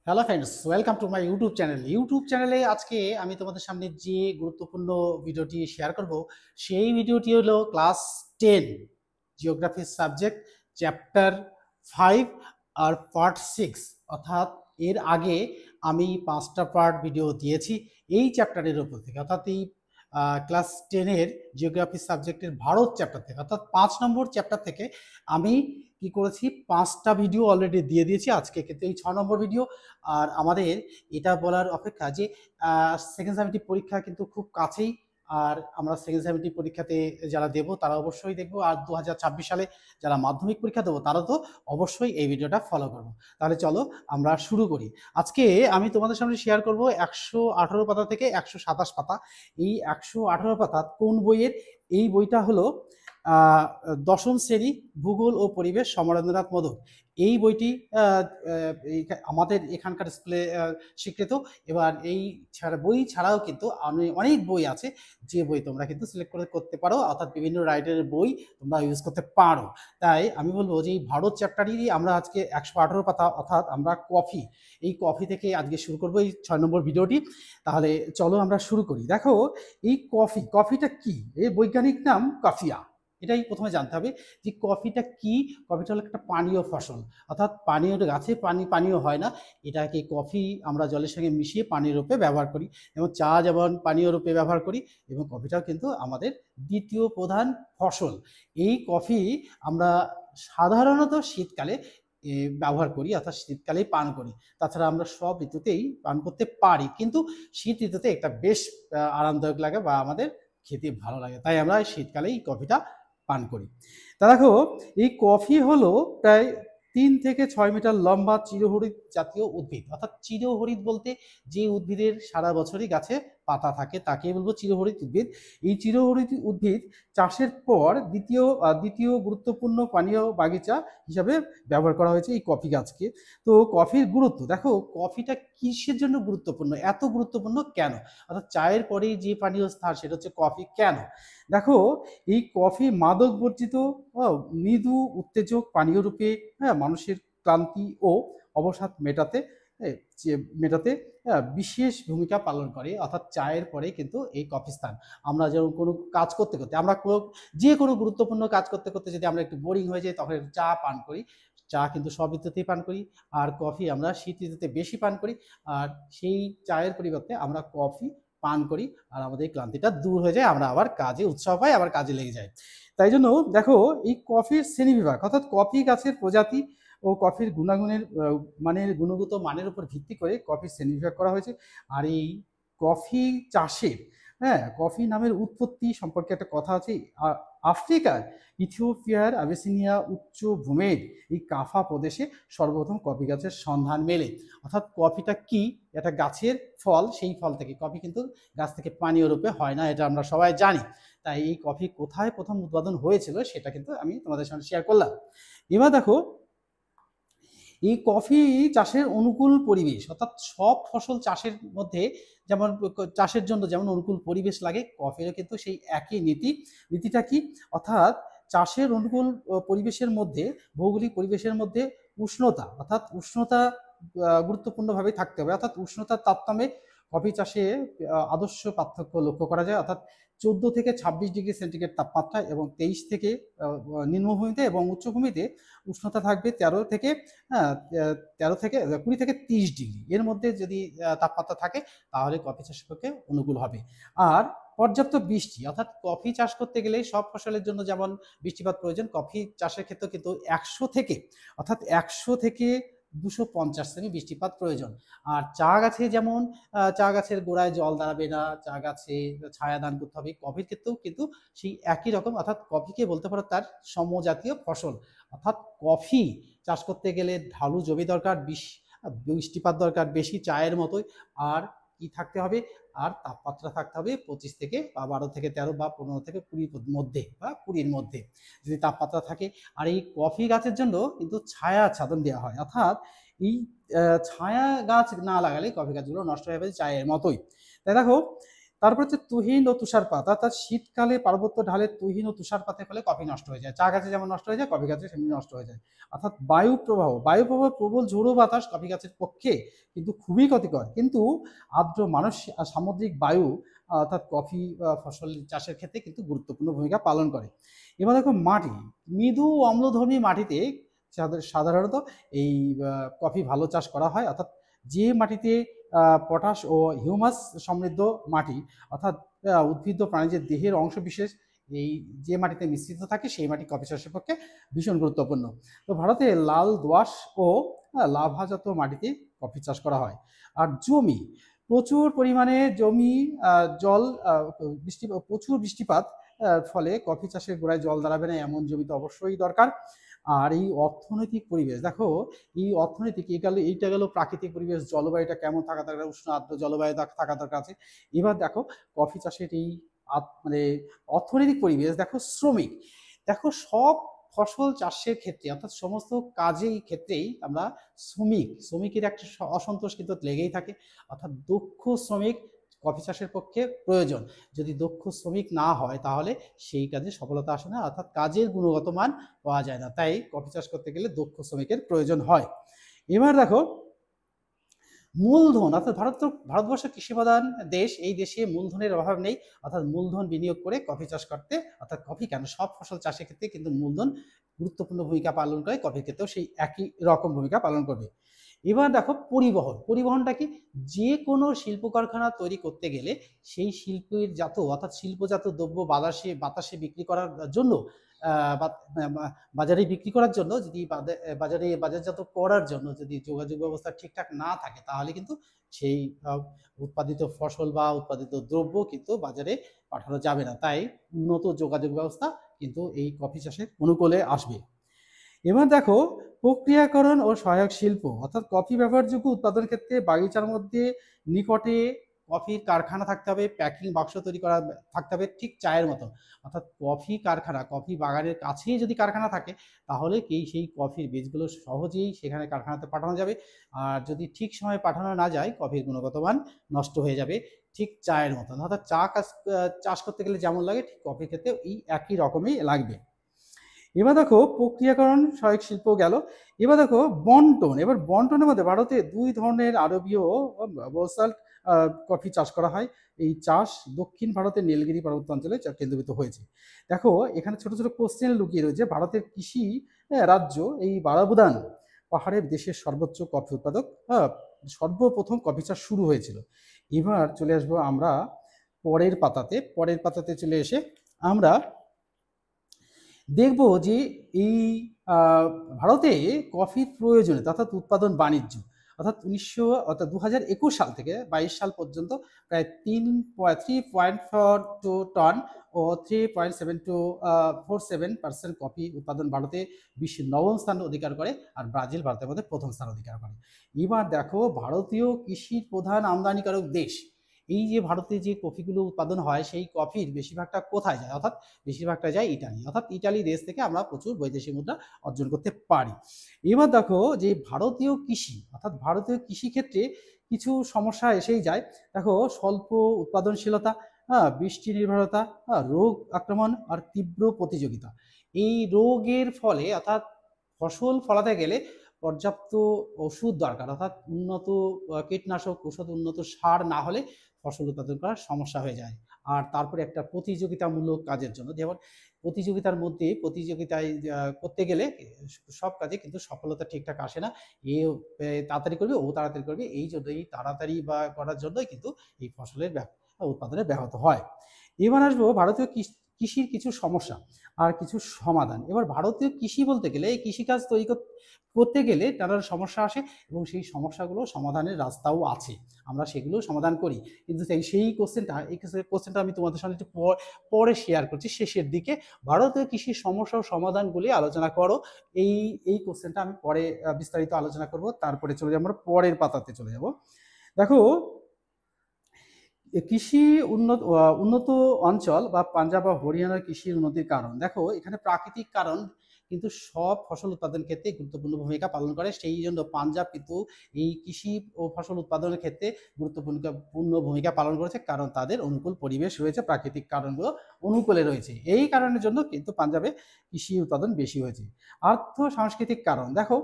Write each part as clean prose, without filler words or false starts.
Hello friends, welcome to my YouTube channel. YouTube চ্যানেলে আজকে আমি তোমাদের সামনে যে গুরুত্বপূর্ণ ভিডিওটি শেয়ার করব, সেই ভিডিওটি হলো ক্লাস 10 জিওগ্রাফি সাবজেক্ট চ্যাপ্টার 5 আর পার্ট 6। অর্থাৎ এর আগে আমি 5টা পার্ট ভিডিও দিয়েছি এই চ্যাপ্টারের উপর থেকে, অর্থাৎ এই ক্লাস 10-এর জিওগ্রাফি সাবজেক্টের ভারত চ্যাপ্টার থেকে, অর্থাৎ 5 নম্বর চ্যাপ্টার থেকে আমি কি করেছি, 5টা ভিডিও অলরেডি দিয়ে দিয়েছি। আজকে কিন্তু এই 6 নম্বর ভিডিও। আর আমাদের এটা বলার অপেক্ষা যে সেকেন্ড সেমিস্টার পরীক্ষা কিন্তু খুব কাছেই। আর আমরা সেকেন্ড সেমিস্টার পরীক্ষাতে যারা দেব তারা অবশ্যই দেখবো, আর 2026 সালে যারা মাধ্যমিক পরীক্ষা দেবো তারা তো অবশ্যই এই ভিডিওটা ফলো করবো। তাহলে চলো আমরা শুরু করি। আজকে আমি তোমাদের সামনে শেয়ার করব 118 পাতা থেকে 127 পাতা। এই 118 পাতা কোন বইয়ের? এই বইটা হলো দশম শ্রেণী ভূগোল ও পরিবেশ, সমরেন্দ্রনাথ মোদক। এই বইটি আমাদের এখানকার স্কুলে স্বীকৃত। এবার এই বই ছাড়াও কিন্তু অনেক বই আছে, যে বই তোমরা কিন্তু সিলেক্ট করে করতে পারো, অর্থাৎ বিভিন্ন রাইটারের বই তোমরা ইউজ করতে পারো। তাই আমি বলবো যে এই ভারত চ্যাপ্টারই আমরা আজকে 118 পাতা, অর্থাৎ আমরা কফি, এই কফি থেকে আজকে শুরু করবো এই 6 নম্বর ভিডিওটি। তাহলে চলো আমরা শুরু করি। দেখো, এই কফিটা কি? এর বৈজ্ঞানিক নাম কফিয়া। এটাই প্রথমে জানতে হবে যে কফিটা কি। কফিটা হলো একটা পানীয় ফসল, অর্থাৎ পানীয় গাছে পানীয় হয় না। এটাকে কফি আমরা জলের সঙ্গে মিশিয়ে পানীয় রূপে ব্যবহার করি, এবং চা যেমন পানীয় রূপে ব্যবহার করি, এবং কফিটাও কিন্তু আমাদের দ্বিতীয় প্রধান ফসল। এই কফি আমরা সাধারণত শীতকালে ব্যবহার করি, অর্থাৎ শীতকালেই পান করি। তাছাড়া আমরা সব ঋতুতেই পান করতে পারি, কিন্তু শীত ঋতুতে একটা বেশ আরামদায়ক লাগে বা আমাদের খেতে ভালো লাগে, তাই আমরা শীতকালেই কফিটা পান করি। তা দেখো, এই কফি হলো প্রায় 3 থেকে 6 মিটার লম্বা চিরহরিৎ জাতীয় উদ্ভিদ। অর্থাৎ চিরহরিৎ বলতে যে উদ্ভিদের সারা বছরই গাছে পাতা থাকে তাকে বলবো চিরহরিৎ উদ্ভিদ। এই চিরহরিৎ উদ্ভিদ চাষের পর দ্বিতীয় গুরুত্বপূর্ণ পানীয় বাগিচা হিসাবে ব্যবহার করা হয়েছে এই কফি গাছকে। তো কফির গুরুত্ব দেখো, কফিটা কিসের জন্য গুরুত্বপূর্ণ, এত গুরুত্বপূর্ণ কেন? অর্থাৎ চায়ের পরেই যে পানীয় স্থান সেটা হচ্ছে কফি। কেন? দেখো, এই কফি মাদক বর্জিত মৃদু উত্তেজক পানীয় রূপে, হ্যাঁ, মানুষের ক্লান্তি ও অবসাদ মেটাতে বিশেষ ভূমিকা পালন করে। অর্থাৎ চায়ের পরে কিন্তু এই কফি স্থান। আমরা যেমন কোনো কাজ করতে করতে, আমরা যে কোনো গুরুত্বপূর্ণ কাজ করতে করতে যদি আমরা একটু বোরিং হয়ে যাই, তখন চা পান করি। চা কিন্তু সব ঋতুতেই পান করি, আর কফি আমরা শীত ঋতুতে বেশি পান করি। আর সেই চায়ের পরিবর্তে আমরা কফি পান করি, আর আমাদের ক্লান্তিটা দূর হয়ে যায়, আমরা আবার কাজে উৎসাহ পাই, আবার কাজে লেগে যায়। তাই জন্য দেখো, এই কফির শ্রেণীবিভাগ, অর্থাৎ কফি গাছের প্রজাতি ও কফির গুণগত মানের উপর ভিত্তি করে কফির শ্রেণীবিভাগ করা হয়েছে। আর এই কফি চাষের, হ্যাঁ, কফি নামের উৎপত্তি সম্পর্কে একটা কথা আছে। আফ্রিকার ইথিওপিয়ার আবিসিনিয়া উচ্চভূমির এই কাফা প্রদেশে সর্বপ্রথম কফি গাছের সন্ধান মেলে। অর্থাৎ কফিটা কি? এটা গাছের ফল, সেই ফল থেকে কফি কিন্তু গাছ থেকে পানীয় রূপে হয় না, এটা আমরা সবাই জানি। তাই এই কফি কোথায় প্রথম উৎপাদন হয়েছিল সেটা কিন্তু আমি তোমাদের সঙ্গে শেয়ার করলাম। এবার দেখো, এই কফি চাষের অনুকূল পরিবেশ, অর্থাৎ সব ফসল চাষের মধ্যে যেমন চাষের জন্য যেমন অনুকূল পরিবেশ লাগে, কফিরও কিন্তু সেই একই নীতিটা কি? অর্থাৎ চাষের অনুকূল পরিবেশের মধ্যে, ভৌগোলিক পরিবেশের মধ্যে উষ্ণতা গুরুত্বপূর্ণভাবে থাকতে হবে। অর্থাৎ উষ্ণতার তারতম্যে কফি চাষে আদর্শ পার্থক্য লক্ষ্য করা যায়। অর্থাৎ 14 থেকে 26 ডিগ্রি সেন্টিগ্রেড তাপমাত্রা, এবং 23 থেকে নিম্নভূমিতে এবং উচ্চভূমিতে উষ্ণতা থাকবে 20 থেকে 30 ডিগ্রি এর মধ্যে। যদি তাপমাত্রা থাকে তাহলে কফি চাষের পক্ষে অনুকূল হবে। আর পর্যাপ্ত বৃষ্টি, অর্থাৎ কফি চাষ করতে গেলে সব ফসলের জন্য যেমন বৃষ্টিপাত প্রয়োজন, কফি চাষের ক্ষেত্রে কিন্তু 100 থেকে 250 সেমি বৃষ্টিপাত প্রয়োজন। আর চা গাছে যেমন চা গাছের গোড়ায় জল দাঁড়াবে না, চা গাছে ছায়া দান করতে হবে, কফির ক্ষেত্রেও কিন্তু সেই একই রকম। অর্থাৎ কফিকে বলতে পারো তার সমজাতীয় ফসল। অর্থাৎ কফি চাষ করতে গেলে ঢালু জমি দরকার, বৃষ্টিপাত দরকার বেশি, চায়ের মতোই। আর কি থাকতে হবে? আর তাপমাত্রা থাকতে হবে 25 থেকে বা 12 থেকে 13 বা 15 থেকে 20 মধ্যে বা 20-র মধ্যে যদি তাপমাত্রা থাকে। আর এই কফি গাছের জন্য কিন্তু ছায়া ছাদন দেওয়া হয়। অর্থাৎ এই ছায়া গাছ না লাগালে কফি গাছগুলো নষ্ট হয়ে যাবে চায়ের মতোই। তাই দেখো, তারপর হচ্ছে তুহিন ও তুষারপাত, অর্থাৎ শীতকালে পার্বত্য ঢালে তুহিন ও তুষারপাতের ফলে কফি নষ্ট হয়ে যায়। চা গাছে যেমন নষ্ট হয়ে যায়, কফি গাছে সেমনি নষ্ট হয়ে যায়। অর্থাৎ বায়ু প্রবাহ, প্রবল ঝোড়ো বাতাস কফি গাছের পক্ষে কিন্তু খুবই ক্ষতিকর। কিন্তু আর্দ্র সামুদ্রিক বায়ু অর্থাৎ কফি ফসল চাষের ক্ষেত্রে কিন্তু গুরুত্বপূর্ণ ভূমিকা পালন করে। এবার দেখো মাটি, মৃদু অম্লধর্মী মাটিতে সাধারণত এই কফি ভালো চাষ করা হয়। অর্থাৎ যে মাটিতে পটাশ ও হিউমাস সমৃদ্ধ মাটি, অর্থাৎ উদ্ভিদ ও প্রাণীদের দেহের অংশ বিশেষ এই যে মাটিতে মিশ্রিত থাকে সেই মাটি কফি চাষের পক্ষে ভীষণ গুরুত্বপূর্ণ। তো ভারতে লাল দোআঁশ ও লাভাজাত মাটিতে কফি চাষ করা হয়। আর জমি, প্রচুর পরিমাণে জমি, জল, প্রচুর বৃষ্টিপাত ফলে কফি চাষের গোড়ায় জল দাঁড়াবে না এমন জমি তো অবশ্যই দরকার। আর এই অর্থনৈতিক পরিবেশ, দেখো এই অর্থনৈতিক এইটা গেল প্রাকৃতিক পরিবেশ, জলবায়ুটা কেমন থাকা দরকার, উষ্ণ আর্দ্র জলবায়ু থাকা দরকার আছে। এবার দেখো কফি চাষের এই মানে অর্থনৈতিক পরিবেশ, দেখো শ্রমিক, দেখো সব ফসল চাষের ক্ষেত্রে অর্থাৎ সমস্ত কাজেই ক্ষেত্রেই আমরা শ্রমিকের একটা অসন্তোষ কিন্তু লেগেই থাকে। অর্থাৎ দক্ষ শ্রমিক কফি চাষের পক্ষে প্রয়োজন। যদি দক্ষ শ্রমিক না হয় তাহলে সেই কাজে সফলতা আসে না, অর্থাৎ কাজের গুণগত মান পাওয়া যায় না। তাই কফি চাষ করতে গেলে দক্ষ শ্রমিকের প্রয়োজন হয়। এবার দেখো মূলধন, অর্থাৎ ভারতবর্ষ কৃষিপ্রধান দেশ, এই দেশে মূলধনের অভাব নেই। অর্থাৎ মূলধন বিনিয়োগ করে কফি চাষ করতে, অর্থাৎ কফি কেন সব ফসল চাষের ক্ষেত্রে কিন্তু মূলধন গুরুত্বপূর্ণ ভূমিকা পালন করে, কফির ক্ষেত্রেও সেই একই রকম ভূমিকা পালন করবে। এবার দেখো পরিবহনটা কি, যে কোনো শিল্প কারখানা তৈরি করতে গেলে সেই শিল্পের অর্থাৎ শিল্পজাত দ্রব্য বাতাসে বিক্রি করার জন্য বাজারে বিক্রি করার জন্য যদি বাজারজাত করার জন্য যদি যোগাযোগ ব্যবস্থা ঠিকঠাক না থাকে তাহলে কিন্তু সেই উৎপাদিত ফসল বা উৎপাদিত দ্রব্য কিন্তু বাজারে পাঠানো যাবে না। তাই উন্নত যোগাযোগ ব্যবস্থা কিন্তু এই কফি চাষের অনুকূলে আসবে। এবার দেখো প্রক্রিয়াকরণ ও সহায়ক শিল্প, অর্থাৎ কফি ব্যবহারযোগ্য উৎপাদন ক্ষেত্রে বাগিচার মধ্যে নিকটে কফির কারখানা থাকতে হবে, প্যাকিং বাক্স তৈরি করা থাকতে হবে ঠিক চায়ের মতো। অর্থাৎ কফি কারখানা, কফি বাগানের কাছেই যদি কারখানা থাকে তাহলে সেই কফির বীজগুলো সহজেই সেখানে কারখানাতে পাঠানো যাবে। আর যদি ঠিক সময়ে পাঠানো না যায় কফির গুণগত মান নষ্ট হয়ে যাবে ঠিক চায়ের মতন। অর্থাৎ চাষ করতে গেলে যেমন লাগে ঠিক কফির ক্ষেত্রে এই একই রকমই লাগবে। এবার দেখো প্রক্রিয়াকরণ সহায়ক শিল্প গেল। এবার দেখো বন্টন, এবার বন্টনের মধ্যে ভারতে দুই ধরনের আরবীয় বসাল্ট কফি চাষ করা হয়। এই চাষ দক্ষিণ ভারতের নীলগিরি পার্বত্য অঞ্চলে কেন্দ্রীভূত হয়েছে। দেখো এখানে ছোট ছোট কোশ্চেন লুকিয়ে রয়েছে। ভারতের কৃষি রাজ্য এই বারাবুদান পাহাড়ের দেশের সর্বোচ্চ কফি উৎপাদক, সর্বপ্রথম কফি চাষ শুরু হয়েছিল। এবার চলে আসবো আমরা পরের পাতাতে চলে এসে আমরা দেখব যে এই ভারতে কফির প্রয়োজনীয়তা অর্থাৎ উৎপাদন বাণিজ্য অর্থাৎ 2021 সাল থেকে 22 সাল পর্যন্ত প্রায় 3.42 টন ও 3.7247% কফি উৎপাদন ভারতে বিশ্বের 9ম স্থান অধিকার করে, আর ব্রাজিল ভারতের মধ্যে 1ম স্থান অধিকার করে। এবার দেখো ভারতীয় কৃষির প্রধান আমদানিকারক দেশ, এই যে ভারতে যে কফিগুলো উৎপাদন হয় সেই কফির বেশিরভাগটা কোথায় যায়, অর্থাৎ বেশিরভাগটা যায় ইটালি। অর্থাৎ ইটালি দেশ থেকে আমরা প্রচুর বৈদেশিক মুদ্রা অর্জন করতে পারি। এবার দেখো যে ভারতীয় কৃষি অর্থাৎ ভারতীয় কৃষি ক্ষেত্রে কিছু সমস্যা এসেই যায়। দেখো স্বল্প উৎপাদনশীলতা, বৃষ্টি নির্ভরতা, রোগ আক্রমণ আর তীব্র প্রতিযোগিতা। এই রোগের ফলে অর্থাৎ ফসল ফলাতে গেলে পর্যাপ্ত ওষুধ দরকার, অর্থাৎ উন্নত কীটনাশক ওষুধ, উন্নত সার না হলে ফসল উৎপাদন করার সমস্যা হয়ে যায়। আর তারপরে একটা প্রতিযোগিতামূলক কাজের জন্য, যেমন প্রতিযোগিতায় করতে গেলে সব কাজে কিন্তু সফলতা ঠিকঠাক আসে না। এ তাড়াতাড়ি করবে, ও তাড়াতাড়ি করবে, এই জন্যই তাড়াতাড়ি বা করার জন্যই কিন্তু এই ফসলের উৎপাদনে ব্যাহত হয়। এবার আসবো ভারতীয় কৃষির কিছু সমস্যা আর কিছু সমাধান। এবার ভারতীয় কৃষি বলতে গেলে এই কৃষিকাজ তৈরি করতে গেলে নানান সমস্যা আসে এবং সেই সমস্যাগুলো সমাধানের রাস্তাও আছে, আমরা সেগুলো সমাধান করি। কিন্তু এই কোশ্চেনটা আমি তোমাদের সঙ্গে একটু পরে শেয়ার করছি শেষের দিকে। ভারতীয় কৃষির সমস্যা ও সমাধানগুলি আলোচনা করো, এই কোশ্চেনটা আমি পরে বিস্তারিত আলোচনা করব। তারপরে চলে যাবো আমরা পরের পাতাতে চলে যাব। দেখো কৃষি উন্নত অঞ্চল বা পাঞ্জাব বা হরিয়ানার কৃষির উন্নতির কারণ, দেখো এখানে প্রাকৃতিক কারণ কিন্তু সব ফসল উৎপাদন ক্ষেত্রে গুরুত্বপূর্ণ ভূমিকা পালন করে। সেই জন্য পাঞ্জাব কিন্তু এই কৃষি ও ফসল উৎপাদনের ক্ষেত্রে গুরুত্বপূর্ণ ভূমিকা পালন করেছে, কারণ তাদের অনুকূল পরিবেশ রয়েছে, প্রাকৃতিক কারণগুলো অনুকূলে রয়েছে। এই কারণের জন্য কিন্তু পাঞ্জাবে কৃষি উৎপাদন বেশি হয়েছে। আর্থ সাংস্কৃতিক কারণ, দেখো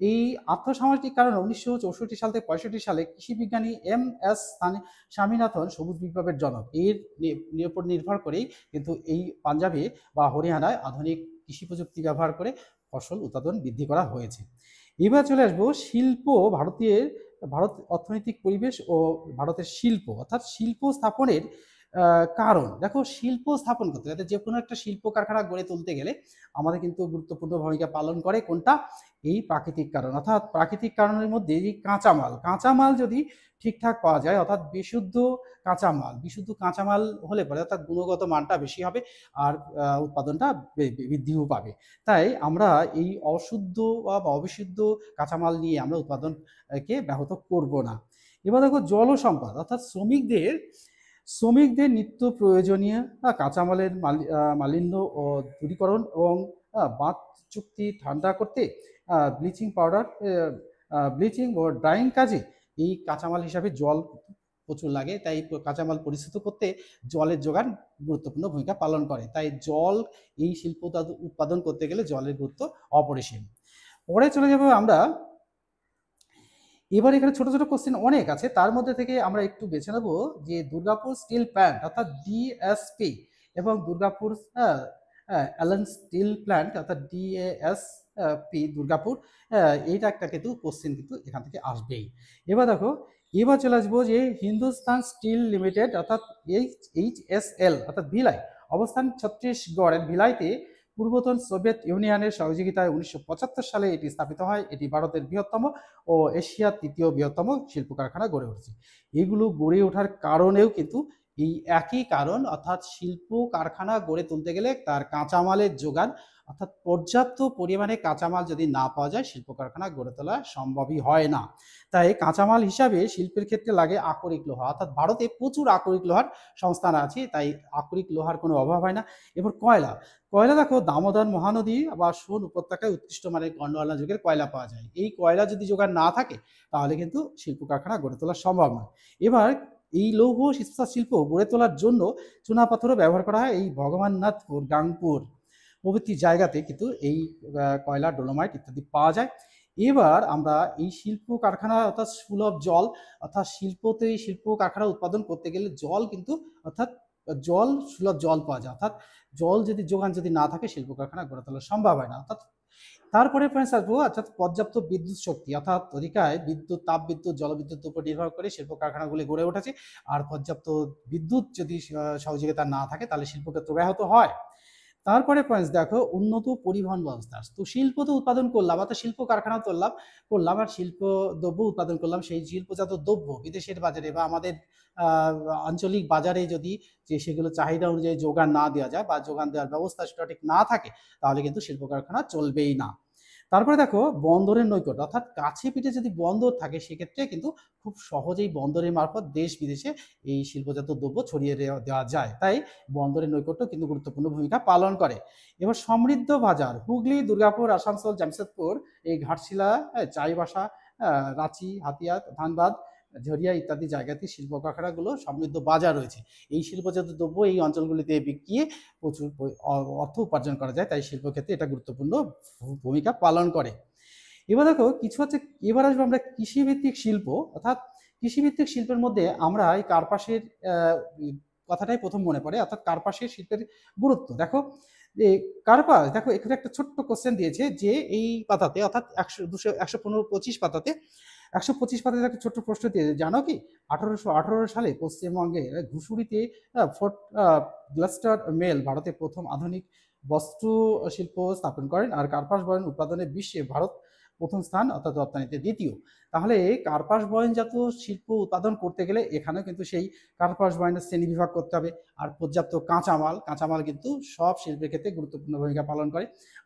এই আর্থ সামাজিক কারণ 1964 সাল থেকে 65 সালে কৃষি বিজ্ঞানী MS স্বামীনাথন সবুজ বিপ্লবের জনক। এর উপর নির্ভর করেই কিন্তু এই পাঞ্জাবে বা হরিয়ানায় আধুনিক কৃষি প্রযুক্তি ব্যবহার করে ফসল উৎপাদন বৃদ্ধি করা হয়েছে। এবার চলে আসবো শিল্প, ভারত অর্থনৈতিক পরিবেশ ও ভারতের শিল্প, অর্থাৎ শিল্প স্থাপনের কারণ। দেখো শিল্প স্থাপন করতে গেলে, যে কোনো একটা শিল্প কারখানা গড়ে তুলতে গেলে আমাদের কিন্তু গুরুত্বপূর্ণ ভূমিকা পালন করে কোনটা, এই প্রাকৃতিক কারণ। অর্থাৎ প্রাকৃতিক কারণের মধ্যে এই কাঁচামাল যদি ঠিকঠাক পাওয়া যায়, অর্থাৎ বিশুদ্ধ কাঁচামাল হলে পরে অর্থাৎ গুণগত মানটা বেশি হবে আর উৎপাদনটা বৃদ্ধিও পাবে। তাই আমরা এই অশুদ্ধ বা অবিশুদ্ধ কাঁচামাল নিয়ে আমরা উৎপাদনকে ব্যাহত করব না। এবার দেখো জলসম্পদ, অর্থাৎ শ্রমিকদের নিত্য প্রয়োজনীয় কাঁচামালের মালিন্য ও দূরীকরণ এবং বাঁধ চুক্তি ঠান্ডা করতে ব্লিচিং ও ড্রাইং কাজে এই কাঁচামাল হিসাবে জল প্রচুর লাগে। তাই কাঁচামাল পরিশোধিত করতে জলের যোগান গুরুত্বপূর্ণ ভূমিকা পালন করে। তাই জল, এই শিল্প উৎপাদন করতে গেলে জলের গুরুত্ব অপরিসীম। পরে চলে যাব আমরা, এবার এখানে ছোট ছোট কোশ্চেন অনেক আছে, তার মধ্যে থেকে আমরা একটু বেছে নেব যে দুর্গাপুর স্টিল প্ল্যান্ট অর্থাৎ DSP এবং দুর্গাপুর অ্যালান স্টিল প্ল্যান্ট অর্থাৎ DASP দুর্গাপুর, এইটা একটা কিন্তু কোশ্চেন কিন্তু এখান থেকে আসবেই। এবার চলে আসবো যে হিন্দুস্তান স্টিল লিমিটেড অর্থাৎ HSL অর্থাৎ ভিলাই, অবস্থান ছত্তিশগড়ের ভিলাইতে পূর্বতন সোভিয়েত ইউনিয়নের সহযোগিতায় 1975 সালে এটি স্থাপিত হয়। এটি ভারতের বৃহত্তম ও এশিয়ার তৃতীয় বৃহত্তম শিল্প কারখানা গড়ে উঠেছে। এগুলো গড়ে ওঠার কারণেও কিন্তু এই একই কারণ, অর্থাৎ শিল্প কারখানা গড়ে তুলতে গেলে তার কাঁচামালের যোগান, অর্থাৎ পর্যাপ্ত পরিমাণে কাঁচামাল যদি না পাওয়া যায় শিল্প কারখানা গড়ে তোলা সম্ভবই হয় না। তাই কাঁচামাল হিসাবে শিল্পের ক্ষেত্রে লাগে আকরিক লোহা, অর্থাৎ ভারতে প্রচুর আকরিক লোহার সংস্থান আছে, তাই আকরিক লোহার কোনো অভাব হয় না। এবার কয়লা দেখো দামোদর মহানদী বা সোন উপত্যকায় উৎকৃষ্ট মানের গন্ডওয়ালা যুগের কয়লা পাওয়া যায়। এই কয়লা যদি যোগান না থাকে তাহলে কিন্তু শিল্প কারখানা গড়ে তোলা সম্ভব নয়। এবার এই লৌহ ইস্পাত শিল্প গড়ে তোলার জন্য চুনাপাথরও ব্যবহার করা হয়। এই ভগবাননাথপুর, গাংপুর প্রভৃতি জায়গাতে কিন্তু এই কয়লা, ডোলোমাইট ইত্যাদি পাওয়া যায়। এবার আমরা এই শিল্প কারখানা অর্থাৎ সুলভ জল, অর্থাৎ শিল্প কারখানা উৎপাদন করতে গেলে সুলভ জল পাওয়া যায়, অর্থাৎ জল যোগান যদি না থাকে শিল্প কারখানা গড়ে তোলা সম্ভব হয় না। অর্থাৎ তারপরে পয়েন্ট আসবো, অর্থাৎ পর্যাপ্ত বিদ্যুৎ শক্তি, অর্থাৎ অধিকায় তাপবিদ্যুৎ, জলবিদ্যুতের উপর নির্ভর করে শিল্প কারখানাগুলি গড়ে উঠেছে। আর পর্যাপ্ত বিদ্যুৎ যদি সহযোগিতা না থাকে তাহলে শিল্পক্ষেত্র ব্যাহত হয়। তারপরে পয়েন্টস দেখো, উন্নত পরিবহন ব্যবস্থা। তো শিল্প তো উৎপাদন করলাম, অর্থাৎ শিল্প কারখানা করলাম আর শিল্প দ্রব্য উৎপাদন করলাম। সেই শিল্পজাত দ্রব্য বিদেশের বাজারে বা আমাদের আঞ্চলিক বাজারে যদি সেগুলো চাহিদা অনুযায়ী যোগান না দেওয়া যায় বা যোগান দেওয়ার ব্যবস্থা সঠিক না থাকে তাহলে কিন্তু শিল্প কারখানা চলবেই না। তারপরে দেখো বন্দরের নৈকট্য, অর্থাৎ কাছে পিঠে যদি বন্দর থাকে সেক্ষেত্রে কিন্তু খুব সহজেই বন্দরের মারফত দেশ বিদেশে এই শিল্পজাত দ্রব্য ছড়িয়ে দেওয়া যায়। তাই বন্দরের নৈকট্য কিন্তু গুরুত্বপূর্ণ ভূমিকা পালন করে। এবার সমৃদ্ধ বাজার, হুগলি, দুর্গাপুর, আসানসোল, জামশেদপুর, এই ঘাটশিলা, চাইবাসা, রাঁচি, হাতিয়া, ধানবাদ, ঝরিয়া ইত্যাদি জায়গাতে শিল্প কারখানাগুলো সমৃদ্ধ বাজার রয়েছে। এই শিল্পজাত দ্রব্য এই অঞ্চলগুলিতে বিকিয়ে প্রচুর অর্থ উপার্জন করা যায়, তাই শিল্পক্ষেত্রে এটা গুরুত্বপূর্ণ ভূমিকা পালন করে। এবার দেখো এবার আসবো আমরা কৃষিভিত্তিক শিল্প, অর্থাৎ কৃষিভিত্তিক শিল্পের মধ্যে আমরা এই কার্পাসের কথাটাই প্রথম মনে পড়ে, অর্থাৎ কার্পাসের শিল্পের গুরুত্ব। দেখো এখানে একটা ছোট্ট কোশ্চেন দিয়েছে যে এই পাতাতে, অর্থাৎ 125 পাতাতে একটা ছোট্ট প্রশ্ন দিয়েছে, জানো কি 1818 সালে পশ্চিমবঙ্গের ঘুষুরিতে ফোর্ট গ্লাস্টার মেল ভারতে প্রথম আধুনিক বস্ত্র শিল্প স্থাপন করেন। আর কার্পাস বয়ন উৎপাদনে বিশ্বে ভারত প্রথম স্থান, অর্থাৎ রপ্তানিতে দ্বিতীয়। তাহলে কার্পাস বয়নজাত শিল্প উৎপাদন করতে গেলে এখানেও কিন্তু সেই কার্পাস বয়নের শ্রেণী বিভাগ করতে হবে। আর পর্যাপ্ত কাঁচামাল কিন্তু সব শিল্পের ক্ষেত্রে গুরুত্বপূর্ণ ভূমিকা পালন করে।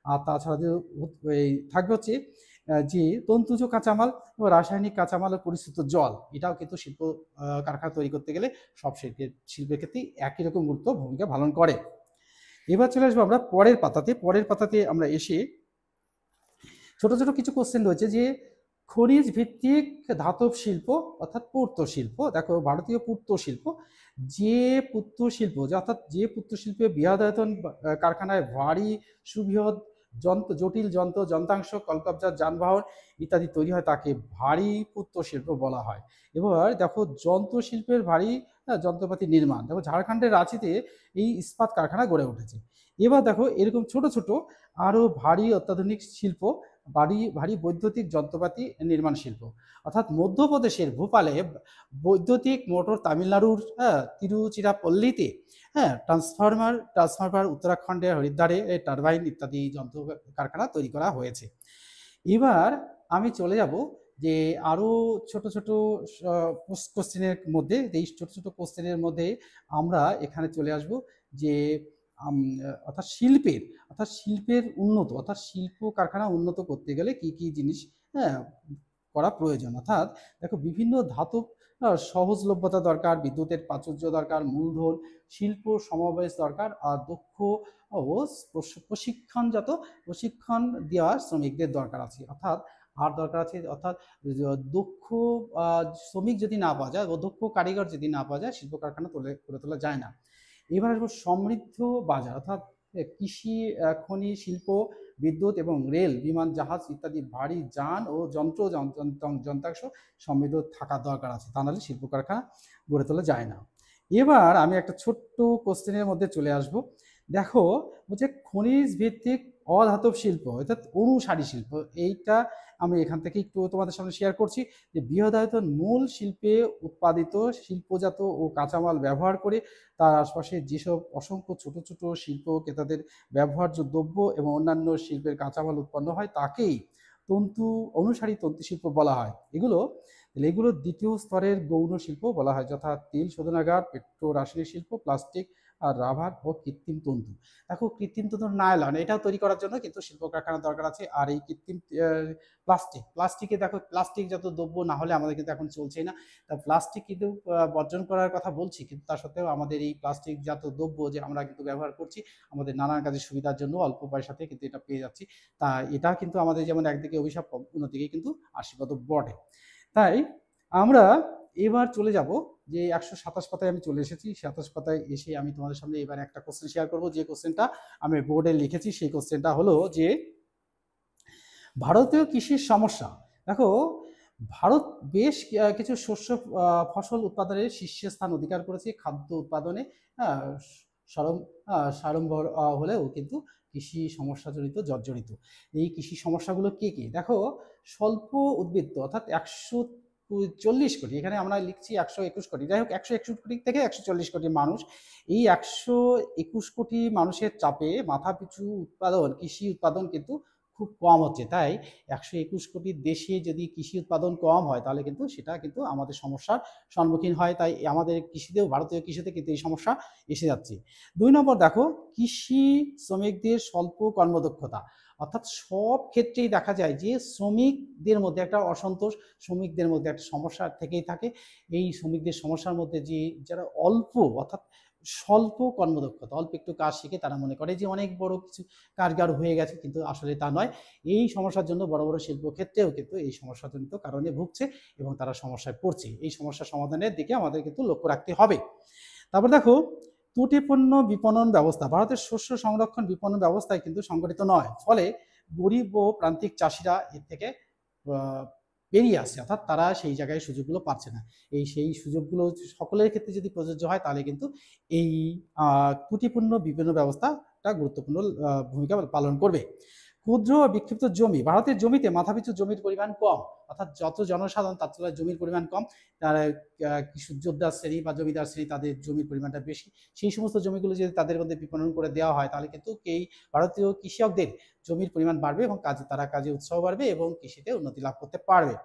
আর তাছাড়া থাকবে হচ্ছে যে তন্তুজ কাঁচামাল ও রাসায়নিক কাঁচামালের পরিশ্রুত জল, এটাও কিন্তু শিল্প কারখানা তৈরি করতে গেলে সব শিল্পের ক্ষেত্রেই একই রকম ভূমিকা পালন করে। এবার চলে আসবো আমরা পরের পাতাতে আমরা এসে ছোট ছোট কিছু কোশ্চেন রয়েছে যে খনিজ ভিত্তিক ধাতব শিল্প অর্থাৎ পূর্ত শিল্প, দেখো ভারতীয় পূর্ত শিল্প, যে পূর্ত শিল্প অর্থাৎ যে পূর্ত শিল্পে বৃহদায়তন কারখানায় ভারী সুবৃহৎ জটিল যন্ত্রাংশ কলকবজা যানবাহন ইত্যাদি তৈরি হয় তাকে ভারী পূর্ত শিল্প বলা হয়। এবার দেখো যন্ত্রশিল্পের ভারী যন্ত্রপাতি নির্মাণ, দেখো ঝাড়খণ্ডের রাঁচিতে এই ইস্পাত কারখানা গড়ে উঠেছে। এবার দেখো এরকম ছোট ছোট আরও ভারী অত্যাধুনিক শিল্প, ভারী বৈদ্যুতিক যন্ত্রপাতি নির্মাণ শিল্প, অর্থাৎ মধ্যপ্রদেশের ভোপালে বৈদ্যুতিক মোটর, তামিলনাড়ুর তিরুচিরাপল্লীতে ট্রান্সফরমার, উত্তরাখণ্ডের হরিদ্বারে টারবাইন ইত্যাদি যন্ত্র কারখানা তৈরি করা হয়েছে। এবার আমি চলে যাব যে আরও ছোট ছোট কোশ্চেনের মধ্যে, এই ছোট ছোট কোশ্চেনের মধ্যে আমরা এখানে চলে আসব যে অর্থাৎ শিল্পের উন্নত, অর্থাৎ শিল্প কারখানা উন্নত করতে গেলে কি কি জিনিস করা প্রয়োজন। অর্থাৎ দেখো বিভিন্ন ধাতব সহজলভ্যতা দরকার, বিদ্যুতের প্রাচুর্য দরকার, মূলধন, শিল্প সমাবেশ দরকার, আর দক্ষ ও প্রশিক্ষণ দেওয়া শ্রমিকদের দরকার আছে। অর্থাৎ আর দরকার আছে, অর্থাৎ দক্ষ শ্রমিক যদি না পাওয়া যায়, দক্ষ কারিগর যদি না পাওয়া যায়, শিল্প কারখানা গড়ে তোলা যায় না। এবার আসবো সমৃদ্ধ বাজার, অর্থাৎ কৃষি, খনি শিল্প, বিদ্যুৎ এবং রেল, বিমান, জাহাজ ইত্যাদি ভারী যান ও যন্ত্রাংশ সমৃদ্ধ থাকার দরকার আছে, তা নাহলে শিল্প কারখানা গড়ে তোলা যায় না। এবার আমি একটা ছোট্ট কোশ্চেনের মধ্যে চলে আসব। দেখো বলছে খনিজ ভিত্তিক অধাতব শিল্প অর্থাৎ অনুসারী শিল্প, এইটা আমি এখান থেকে একটু তোমাদের সামনে শেয়ার করছি যে বৃহদায়তন মূল শিল্পে উৎপাদিত শিল্পজাত ও কাঁচামাল ব্যবহার করে তার আশপাশে যেসব অসংখ্য ছোট ছোট শিল্প ক্রেতাদের ব্যবহার্য দ্রব্য এবং অন্যান্য শিল্পের কাঁচামাল উৎপন্ন হয় তাকেই অনুসারী তন্তু শিল্প বলা হয়। এগুলো দ্বিতীয় স্তরের গৌণ শিল্প বলা হয়, যথা তেল শোধনাগার, পেট্রো রাসায়নিক শিল্প, প্লাস্টিক আর রাবার ও কৃত্রিম তন্তু। দেখো কৃত্রিম তন্তু নাইলন এটাও তৈরি করার জন্য কিন্তু শিল্প কারখানা দরকার আছে। আর এই কৃত্রিম প্লাস্টিকে দেখো প্লাস্টিকজাত দ্রব্য না হলে আমাদের কিন্তু এখন চলছেই না। তা প্লাস্টিক কিন্তু বর্জন করার কথা বলছি, কিন্তু তা সত্ত্বেও আমাদের এই প্লাস্টিকজাত দ্রব্য যে আমরা কিন্তু ব্যবহার করছি আমাদের নানান কাজের সুবিধার জন্য অল্প পয়সাতে কিন্তু এটা পেয়ে যাচ্ছি। তা এটা কিন্তু আমাদের যেমন একদিকে অভিশাপ অন্যদিকে কিন্তু আশীর্বাদও বটে। তাই আমরা এবার চলে যাব যে 127 পাতায় আমি চলে এসেছি। 27 পাতায় এসে আমি তোমাদের সামনে এবার একটা কোশ্চেন শেয়ার করব, যে কোশ্চেনটা আমি বোর্ডে লিখেছি। সেই কোশ্চেনটা হলো যে ভারতীয় কৃষির সমস্যা। দেখো ভারত বেশ কিছু শস্য ফসল উৎপাদনের শীর্ষস্থান অধিকার করেছে, খাদ্য উৎপাদনে সাড়ম্বর হলেও কিন্তু কৃষি সমস্যাজনিত জর্জরিত। এই কৃষি সমস্যাগুলো কি কি? দেখো স্বল্প উদ্বৃত্ত অর্থাৎ 140 কোটি, এখানে আমরা লিখছি 121 কোটি, যাই হোক 121 কোটি থেকে 140 কোটি মানুষ, এই 121 কোটি মানুষের চাপে মাথাপিছু কৃষি উৎপাদন কিন্তু খুব কম হচ্ছে। তাই 121 কোটি দেশে যদি কৃষি উৎপাদন কম হয় তাহলে কিন্তু সেটা কিন্তু আমাদের সমস্যার সম্মুখীন হয়। তাই আমাদের কৃষিতেও, ভারতীয় কৃষিতে কিন্তু এই সমস্যা এসে যাচ্ছে। 2 নম্বর দেখো কৃষি শ্রমিকদের স্বল্প কর্মদক্ষতা, অর্থাৎ সব ক্ষেত্রেই দেখা যায় যে শ্রমিকদের মধ্যে একটা অসন্তোষ, শ্রমিকদের মধ্যে একটা সমস্যা থেকেই থাকে। এই শ্রমিকদের সমস্যার মধ্যে যে যারা অল্প অর্থাৎ স্বল্প কর্মদক্ষতা, অল্প একটু কাজ শিখে তারা মনে করে যে অনেক বড় কিছু কারগার হয়ে গেছে, কিন্তু আসলে তা নয়। এই সমস্যার জন্য বড় বড় শিল্পক্ষেত্রেও কিন্তু এই সমস্যাজনিত কারণে ভুগছে এবং তারা সমস্যায় পড়ছে। এই সমস্যা সমাধানের দিকে আমাদের কিন্তু লক্ষ্য রাখতে হবে। তারপর দেখো ত্রুটিপূর্ণ বিপণন ব্যবস্থা, ভারতের শস্য সংরক্ষণ বিপণন ব্যবস্থায় কিন্তু সংগঠিত নয়, ফলে গরিব ও প্রান্তিক চাষিরা এর থেকে বেরিয়ে আসছে, অর্থাৎ তারা সেই জায়গায় সুযোগগুলো পাচ্ছে না। সেই সুযোগগুলো সকলের ক্ষেত্রে যদি প্রযোজ্য হয় তাহলে কিন্তু এই ত্রুটিপূর্ণ বিপণন ব্যবস্থাটা গুরুত্বপূর্ণ ভূমিকা পালন করবে। ক্ষুদ্র ও বিক্ষিপ্ত জমি, ভারতের জমিতে মাথাপিছু জমির পরিমাণ কম, অর্থাৎ যত জনসাধারণ তার তুলনায় জমির পরিমাণ কম, তারা কৃষকযোদ্ধা শ্রেণী বা জমিদার শ্রেণী তাদের জমির পরিমাণটা বেশি। সেই সমস্ত জমিগুলো যদি তাদের মধ্যে বিপণন করে দেওয়া হয় তাহলে কিন্তু এই ভারতীয় কৃষকদের জমির পরিমাণ বাড়বে এবং তারা কাজে উৎসাহ বাড়বে এবং কৃষিতে উন্নতি লাভ করতে পারবে।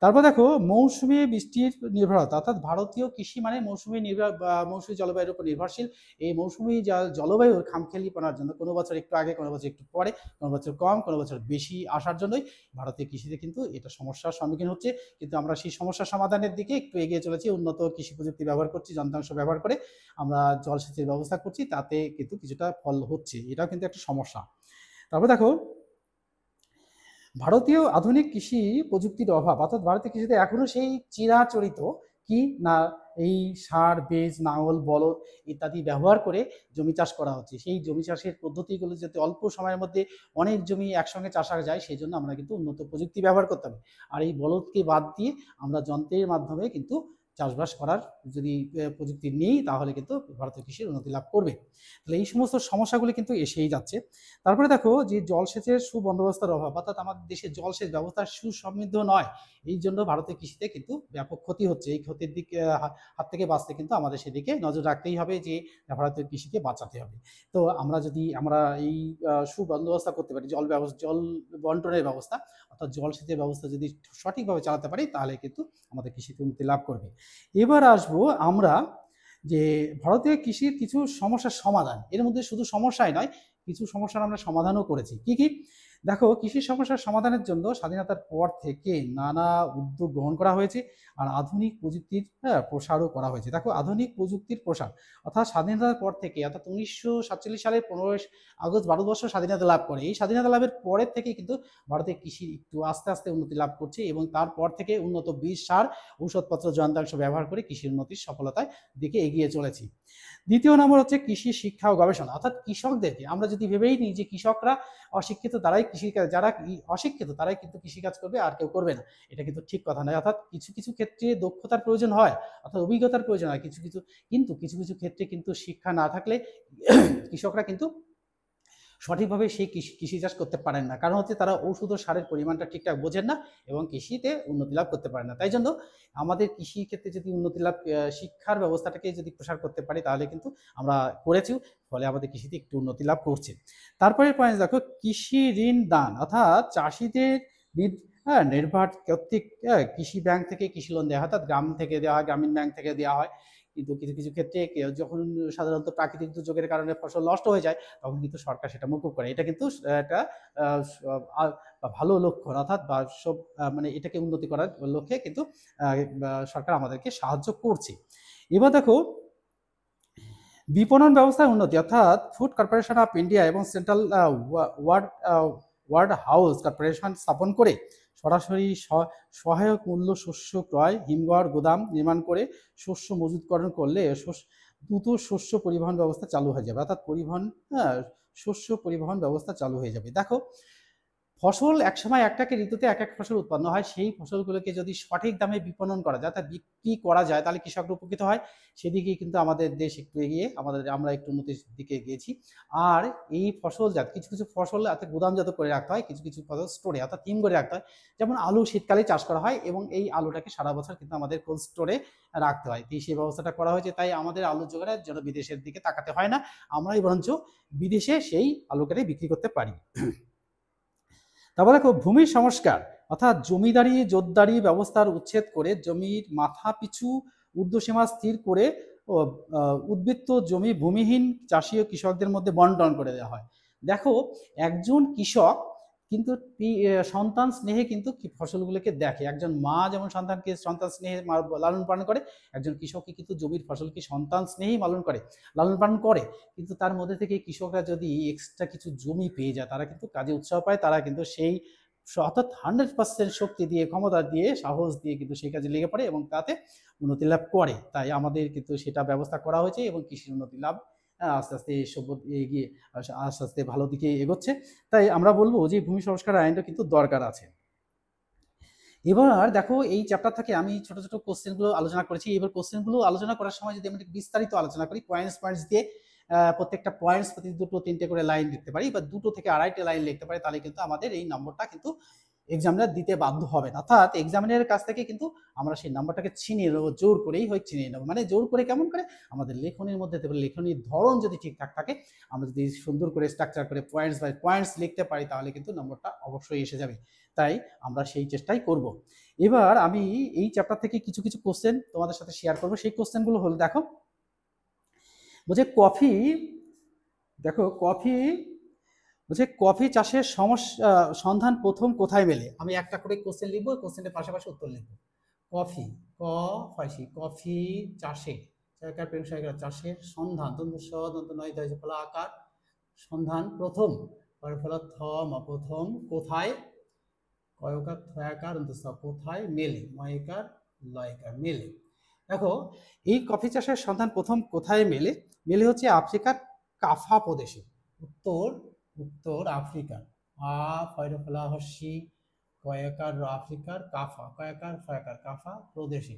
তারপর দেখো মৌসুমী বৃষ্টির নির্ভরতা, অর্থাৎ ভারতীয় কৃষি মানে মৌসুমী জলবায়ুর উপর নির্ভরশীল। এই মৌসুমী জলবায়ুর খামখেয়ালিপনার জন্য কোনো বছর একটু আগে, কোনো বছর একটু পরে, কোনো বছর কম, কোনো বছর বেশি আসার জন্যই ভারতীয় কৃষিতে কিন্তু এটা সমস্যার সম্মুখীন হচ্ছে। কিন্তু আমরা সেই সমস্যা সমাধানের দিকে একটু এগিয়ে চলেছি, উন্নত কৃষি প্রযুক্তি ব্যবহার করছি, যন্ত্রাংশ ব্যবহার করে আমরা জলসেচের ব্যবস্থা করছি, তাতে কিন্তু কিছুটা ফল হচ্ছে, এটাও কিন্তু একটা সমস্যা। তারপর দেখো ভারতীয় আধুনিক কৃষি প্রযুক্তির অভাব, অর্থাৎ ভারতীয় কৃষিতে এখনো সেই চিরাচরিত কি না এই সার, বীজ, নাঙল, বলদ ইত্যাদি ব্যবহার করে জমি চাষ করা হচ্ছে। সেই জমি চাষের পদ্ধতিগুলো যাতে অল্প সময়ের মধ্যে অনেক জমি একসঙ্গে চাষা যায়, সেই জন্য আমরা কিন্তু উন্নত প্রযুক্তি ব্যবহার করতে হবে। আর এই বলদকে বাদ দিয়ে আমরা যন্ত্রের মাধ্যমে কিন্তু চাষবাস করার যদি প্রযুক্তি নেই, তাহলে কিন্তু ভারতীয় কৃষির উন্নতি লাভ করবে। তাহলে এই সমস্ত সমস্যাগুলি কিন্তু এসেই যাচ্ছে। তারপরে দেখো যে জলসেচের সুবন্দোবস্তের অভাব, অর্থাৎ আমাদের দেশে জলসেচ ব্যবস্থা সুসমৃদ্ধ নয়, এই জন্য ভারতের কৃষিতে কিন্তু ব্যাপক ক্ষতি হচ্ছে। এই ক্ষতির দিক হাত থেকে বাঁচতে কিন্তু আমাদের সেদিকে নজর রাখতেই হবে, যে ভারতের কৃষিকে বাঁচাতে হবে। তো আমরা এই সুবন্দোবস্ত করতে পারি, জল বন্টনের ব্যবস্থা অর্থাৎ জলসেচের ব্যবস্থা যদি সঠিকভাবে চালাতে পারি, তাহলে কিন্তু আমাদের কৃষিতে উন্নতি লাভ করবে। এবার আসবো আমরা যে ভারতীয় কৃষির কিছু সমস্যার সমাধান। এর মধ্যে শুধু সমস্যাই নয়, কিছু সমস্যার আমরা সমাধানও করেছি। কি কি? দেখো, কৃষি সমস্যার সমাধানের জন্য স্বাধীনতার পর থেকে নানা উদ্যোগ গ্রহণ করা হয়েছে, আর আধুনিক প্রযুক্তির প্রসারও করা হয়েছে। দেখো, আধুনিক প্রযুক্তির প্রসার অর্থাৎ স্বাধীনতার পর থেকে, অর্থাৎ 1947 সালের 15 আগস্ট ভারতবর্ষ স্বাধীনতা লাভ করে। এই স্বাধীনতা লাভের পরের থেকে কিন্তু ভারতের কৃষি একটু আস্তে আস্তে উন্নতি লাভ করছে, এবং তারপর থেকে উন্নত বীজ, সার, ঔষধপত্র, যন্ত্রাংশ ব্যবহার করে কৃষির উন্নতির সফলতায় দিকে এগিয়ে চলেছি। দ্বিতীয় নম্বর হচ্ছে কৃষি শিক্ষা ও গবেষণা, অর্থাৎ কৃষকদেরকে আমরা যদি ভেবেই নিই যে কৃষকরা অশিক্ষিত, তারাই কৃষিকাজ, যারা অশিক্ষিত তারাই কিন্তু কৃষিকাজ করবে আর কেউ করবে না, এটা কিন্তু ঠিক কথা নয়। অর্থাৎ কিছু কিছু ক্ষেত্রে দক্ষতার প্রয়োজন হয়, অর্থাৎ অভিজ্ঞতার প্রয়োজন হয় কিছু কিছু, কিন্তু কিছু কিছু ক্ষেত্রে কিন্তু শিক্ষা না থাকলে কৃষকরা কিন্তু সঠিকভাবে সেই কৃষি চাষ করতে পারেন না। কারণ হচ্ছে তারা ঔষধ ও সারের পরিমাণটা ঠিকঠাক বোঝেন না, এবং কৃষিতে উন্নতি লাভ করতে পারেন না। তাই জন্য আমাদের কৃষি ক্ষেত্রে যদি উন্নতি লাভ, শিক্ষার ব্যবস্থাটাকে যদি প্রসার করতে পারি, তাহলে কিন্তু আমরা করেছি, ফলে আমাদের কৃষিতে একটু উন্নতি লাভ করছে। তারপরে পয়েন্ট দেখো, কৃষি ঋণ দান, অর্থাৎ চাষিদের নির্ভর কর্তৃক কৃষি ব্যাংক থেকে কৃষি লোন দেওয়া হয়, অর্থাৎ গ্রাম থেকে দেওয়া হয়, গ্রামীণ ব্যাংক থেকে দেওয়া হয়। কিন্তু কিছু কিছু ক্ষেত্রে যখন সাধারণত প্রাকৃতিক দুর্যোগের কারণে ফসল নষ্ট হয়ে যায়, তখন কিন্তু সরকার সেটা মকুব করে। এটা কিন্তু একটা ভালো লক্ষণ, অর্থাৎ বা সব মানে এটাকে উন্নতি করার লক্ষ্যে কিন্তু সরকার আমাদেরকে সাহায্য করছে। এবার দেখো, বিপণন ব্যবস্থার উন্নতি, অর্থাৎ ফুড কর্পোরেশন অফ ইন্ডিয়া এবং সেন্ট্রাল ওয়ার্ড হাউস কর্পোরেশন স্থাপন করে সরাসরি সহায়ক মূল্য শস্য ক্রয়, হিমঘর, গোদাম নির্মাণ করে শস্য মজুতকরণ করলে দ্রুত শস্য পরিবহন ব্যবস্থা চালু হয়ে যাবে, অর্থাৎ শস্য পরিবহন ব্যবস্থা চালু হয়ে যাবে। দেখো, ফসল একসময় একটা ঋতুতে এক এক ফসল উৎপন্ন হয়, সেই ফসলগুলোকে যদি সঠিক দামে বিপণন করা যায়, তা বিক্রি করা যায়, তাহলে কৃষকরা উপকৃত হয়। সেদিকে কিন্তু আমাদের দেশ একটু এগিয়ে, আমরা একটু উন্নতির দিকে গিয়েছি। আর এই ফসলজাত কিছু কিছু ফসল গুদামজাত করে রাখতে হয়, কিছু কিছু ফসল স্টোরে অর্থাৎ হিম করে রাখতে হয়। যেমন আলু শীতকালে চাষ করা হয়, এবং এই আলুটাকে সারা বছর কিন্তু আমাদের কোল্ড স্টোরে রাখতে হয়। সেই ব্যবস্থাটা করা হয়েছে, তাই আমাদের আলু জোগাড়ের জন্য বিদেশের দিকে তাকাতে হয় না, আমরাই বরঞ্চ বিদেশে সেই আলুটাকে বিক্রি করতে পারি। তারপর দেখো, ভূমির সংস্কার, অর্থাৎ জমিদারি জোতদারি ব্যবস্থার উচ্ছেদ করে জমির মাথা পিছু ঊর্ধ্বসীমা স্থির করে উদ্বৃত্ত জমি ভূমিহীন চাষি ও কৃষকদের মধ্যে বন্টন করে দেওয়া হয়। দেখো, একজন কৃষক কিন্তু সন্তান স্নেহে কিন্তু ফসলগুলোকে দেখে। একজন মা যেমন সন্তানকে সন্তান স্নেহে লালন পালন করে, একজন কৃষককে কিন্তু জমির ফসলকে সন্তান স্নেহেই লালন পালন করে। কিন্তু তার মধ্যে থেকে কৃষকরা যদি এক্সট্রা কিছু জমি পেয়ে যায়, তারা কিন্তু কাজে উৎসাহ পায়, তারা কিন্তু সেই অর্থাৎ 100% শক্তি দিয়ে, ক্ষমতা দিয়ে, সাহস দিয়ে কিন্তু সেই কাজে লেগে পড়ে, এবং তাতে উন্নতি লাভ করে। তাই আমাদের কিন্তু সেটা ব্যবস্থা করা হয়েছে, এবং কৃষির উন্নতি লাভ আস্তে আস্তে এগিয়ে আস্তে আস্তে ভালো দিকে এগোচ্ছে। তাই আমরা বলবো যে ভূমি সংস্কার আইনটা কিন্তু দরকার আছে। এবার দেখো, এই চ্যাপ্টার থেকে আমি ছোট ছোট কোশ্চেনগুলো আলোচনা করেছি। এবার কোশ্চেনগুলো আলোচনা করার সময় যদি আমি বিস্তারিত আলোচনা করি, পয়েন্টস দিয়ে প্রত্যেকটা পয়েন্টস প্রতি 2-3টে করে লাইন লিখতে পারি, বা 2 থেকে 2.5টে লাইন লিখতে পারি, তাহলে কিন্তু আমাদের এই নম্বরটা কিন্তু এক্সামিনার দিতে বাধ্য হবে না। অর্থাৎ এক্সামিনারের কাছ থেকে কিন্তু আমরা সেই নাম্বারটাকে ছিনিয়ে নেবো, জোর করেই ছিনিয়ে নেবো। মানে জোর করে কেমন করে? আমাদের লেখনির মধ্যে লেখনির ধরন যদি ঠিকঠাক থাকে, আমরা যদি সুন্দর করে স্ট্রাকচার করে পয়েন্টস বাই পয়েন্টস লিখতে পারি, তাহলে কিন্তু নম্বরটা অবশ্যই এসে যাবে। তাই আমরা সেই চেষ্টাই করব। এবার আমি এই চ্যাপ্টার থেকে কিছু কিছু কোশ্চেন তোমাদের সাথে শেয়ার করবো। সেই কোশ্চেনগুলো হলো, দেখো, বলছে কফি চাষের সন্ধান প্রথম কোথায় মেলে? আমি একটা করে কোশ্চেন লিখবো, কোশ্চেনের পাশাপাশি উত্তর লিখবো। কফি চাষের সন্ধান, আকার সন্ধান প্রথম, প্রথম কোথায় কয়কার থয়াকার কোথায় মেলে, ময়কার লয়কার মেলে। দেখো এই কফি চাষের সন্ধান প্রথম কোথায় মেলে? মেলে হচ্ছে আফ্রিকার কাফা প্রদেশে, উত্তর উত্তর আফ্রিকা। ফয়রফলা হর্ষি কয়কার আফ্রিকার কাফা, কয়কার ফয়কার কাফা প্রদেশে,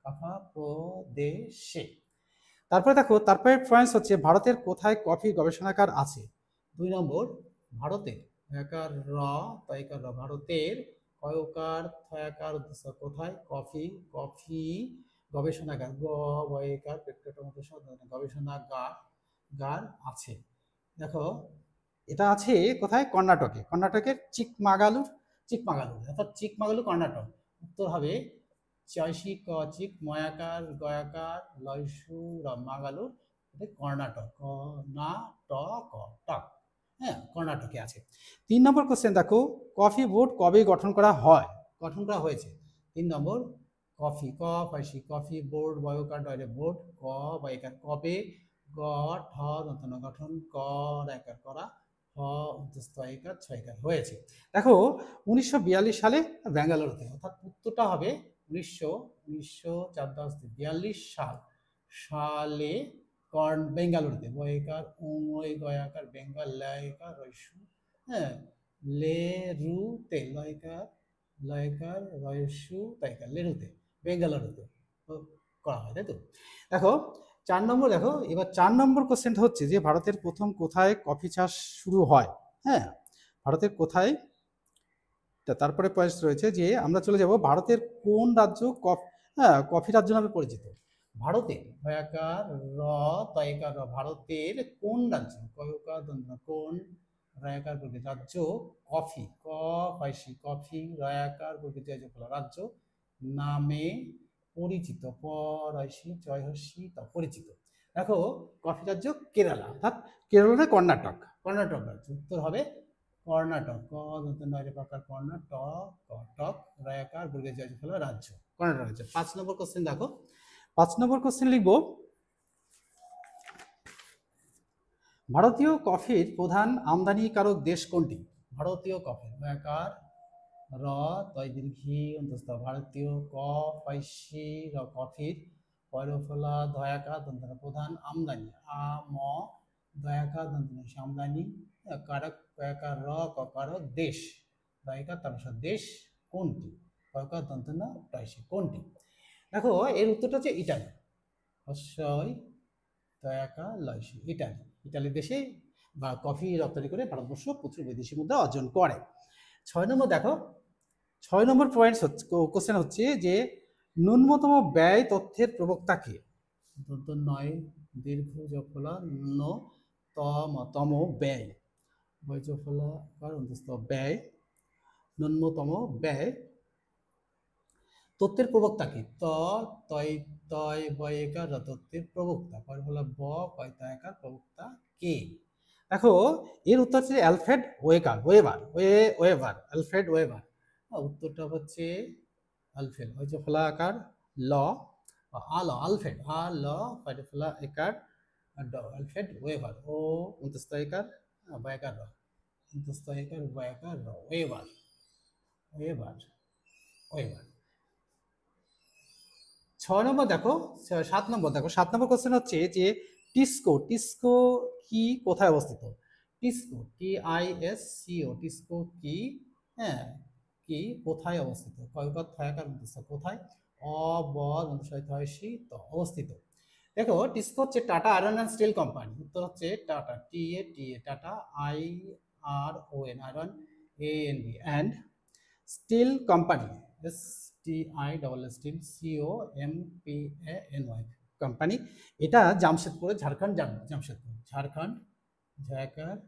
কাফা প্রদেশে। তারপরে দেখো তারপরে পয়েন্টস হচ্ছে ভারতের কোথায় কফি গবেষণাগার আছে? 2 নম্বর ভারতের, একার র তয়কার র, ভারতের কয়কার থয়াকার কোথায় কফি, কফি গবেষণাগার, গ বয়কার গবেষণাগার গার আছে। দেখো এটা আছে কোথায়? কর্ণাটকে, কর্ণাটকের চিকমাগালুর, চিকমাগালুর অর্থাৎ চিকমাগালুর কর্ণাটক। উত্তর হবে চয়সি ক চিক ময়াকার গয়াকার লয়সু মাগালুর, কর্ণাটক, কর্ণাটক, হ্যাঁ কর্ণাটকে আছে। 3 নম্বর কোশ্চেন দেখো কফি বোর্ড কবে গঠন করা হয়, গঠন করা হয়েছে? 3 নম্বর কফি, ক ফাইসি কফি বোর্ড বয়কার ডয়রে বোর্ড, ক বয়কার কবে, গ ঠ নতুন গঠন, ক রায়কার করা, হ ছয়কার ছয়কার হয়েছে। দেখো 1942 সালে ব্যাঙ্গালোরতে, অর্থাৎ উত্তরটা হবে 1942 সালে বেঙ্গালুরুতে, বয়কার ওই গয়াকার বেঙ্গল লয়কার রয়সু, হ্যাঁ লেরুতে, লয়কার লয়কার রয়সু তয়কার লেরুতে, বেঙ্গালুরুতে করা হয়, তাই তো। দেখো 4 নম্বর, দেখো এবার 4 নম্বর কোশ্চেনটা হচ্ছে যে ভারতের প্রথম কোথায় কফি চাষ শুরু হয়? হ্যাঁ ভারতের কোথায়, তারপরে পয়েন্টস রয়েছে যে আমরা চলে যাব ভারতের কোন রাজ্য কফি রাজ্য নামে পরিচিত? ভারতের ভয়াকার র তয়কার র, ভারতের কোন রাজ্য, কয়কার কোন রায়াকার বর্গে রাজ্য কফি, ক ফাইসি কফি রয়াকার বর্গে রাজ্য নামে পরিচিত, পরাইশি চয়হর্ষি তা পরিচিত। দেখো কফি রাজ্য কেরালা, অর্থাৎ কেরলা কর্ণাটক, কর্ণাটক রাজ্য। উত্তর হবে কর্ণাটক, ক পাকার কর্ণাটক, কটক রায়াকার বর্গে রাজ্য, কর্ণাটক রাজ্য। 5 নম্বর কোশ্চেন দেখো, 5 নম্বর কোশ্চেন লিখবো ভারতীয় কফির প্রধান আমদানিকারক দেশ কোনটি? ভারতীয় কফি রায়াকার র তয় দীর্ঘি অন্তস্থ, ভারতীয় ক ফাইসি র কফির পয়রফলা দয়াকা দন্তনা প্রধান আমদানি, আ ম দয়াকা দন্তনা আমদানি কারক কয়াকার র ককারক দেশ, দয়াকা তার দেশ কোনটি, কয়কার দন্তনা প্রায়শী কোনটি? দেখো এর উত্তরটা হচ্ছে ইটালি, অবশ্যই দয়াকা লয়সী, ইটালি, ইটালি দেশে বা কফি রপ্তানি করে ভারতবর্ষ প্রচুর বিদেশি মুদ্রা অর্জন করে। 6 নম্বর দেখো, 6 নম্বর পয়েন্টস হচ্ছে কোশ্চেন হচ্ছে যে ন্যূনতম ব্যয় তথ্যের প্রবক্তা কে? নয় দীর্ঘ জফলা ন তম ব্যয়, বৈজফলা ব্যয়, ন্যূনতম ব্যয় তথ্যের প্রবক্তা কি? তয় তয় বয়কার তথ্যের প্রবক্তা, পরে হলো ব কয়তায়কার প্রবক্তা কে? দেখো এর উত্তর হচ্ছে অ্যালফ্রেড ওয়েবার, অ্যালফ্রেড ওয়েবার। উত্তরটা হচ্ছে আলফ্রেড, ওই যে ফলা আকার ল আলফ্রেড ল ফলা একার আলফ্রেড ওয়েবার, ও উন্তস্তায়কার বয়াকার র, উন্তস্তায়কার বয়াকার র, ওয়েবার ওয়েবার ওয়েবার। 6 নম্বর দেখো, 7 নম্বর দেখো, 7 নম্বর কোশ্চেন হচ্ছে যে টিসকো, টিসকো কি কোথায় অবস্থিত? টিসকো TISCO, টিসকো কি, হ্যাঁ কি কোথায় অবস্থিত, কয়কার থয়াকার কোথায়, অবস্থিত। দেখো টিসকো হচ্ছে Tata iron and steel company, উত্তর হচ্ছে Tata, Tata IRON iron AND and steel company, steel COMPANY company. এটা জামশেদপুরে, ঝাড়খণ্ড, জামশেদপুর, ঝাড়খণ্ড, ঝাড়খণ্ড